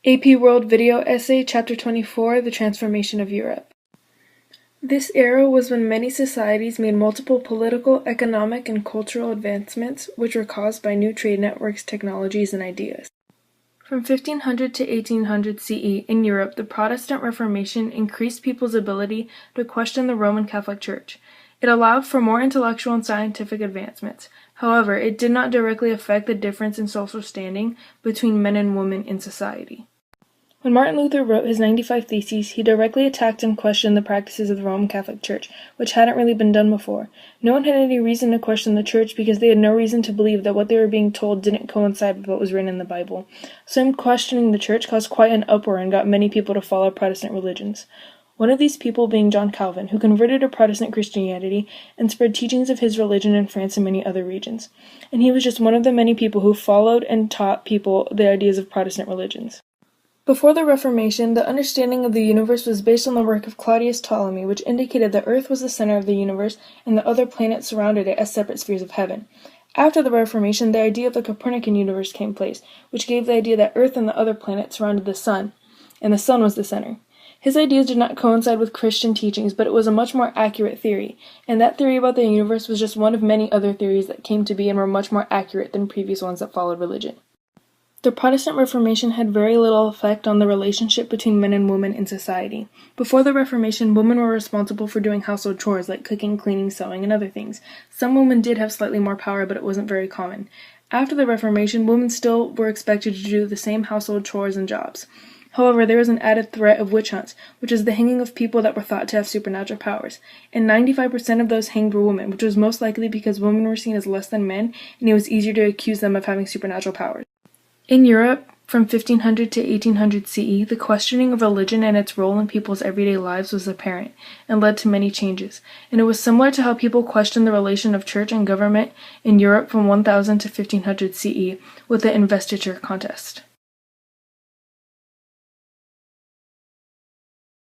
AP World Video Essay, Chapter 24, The Transformation of Europe. This era was when many societies made multiple political, economic, and cultural advancements, which were caused by new trade networks, technologies, and ideas. From 1500 to 1800 CE, in Europe, the Protestant Reformation increased people's ability to question the Roman Catholic Church. It allowed for more intellectual and scientific advancements. However, it did not directly affect the difference in social standing between men and women in society. When Martin Luther wrote his 95 Theses, he directly attacked and questioned the practices of the Roman Catholic Church, which hadn't really been done before. No one had any reason to question the Church because they had no reason to believe that what they were being told didn't coincide with what was written in the Bible. So him questioning the Church caused quite an uproar and got many people to follow Protestant religions. One of these people being John Calvin, who converted to Protestant Christianity and spread teachings of his religion in France and many other regions. And he was just one of the many people who followed and taught people the ideas of Protestant religions. Before the Reformation, the understanding of the universe was based on the work of Claudius Ptolemy, which indicated that Earth was the center of the universe and the other planets surrounded it as separate spheres of heaven. After the Reformation, the idea of the Copernican universe came place, which gave the idea that Earth and the other planets surrounded the sun, and the sun was the center. His ideas did not coincide with Christian teachings, but it was a much more accurate theory, and that theory about the universe was just one of many other theories that came to be and were much more accurate than previous ones that followed religion. The Protestant Reformation had very little effect on the relationship between men and women in society. Before the Reformation, women were responsible for doing household chores like cooking, cleaning, sewing, and other things. Some women did have slightly more power, but it wasn't very common. After the Reformation, women still were expected to do the same household chores and jobs. However, there was an added threat of witch hunts, which is the hanging of people that were thought to have supernatural powers. And 95% of those hanged were women, which was most likely because women were seen as less than men, and it was easier to accuse them of having supernatural powers. In Europe, from 1500 to 1800 CE, the questioning of religion and its role in people's everyday lives was apparent and led to many changes, and it was similar to how people questioned the relation of church and government in Europe from 1000 to 1500 CE with the investiture contest.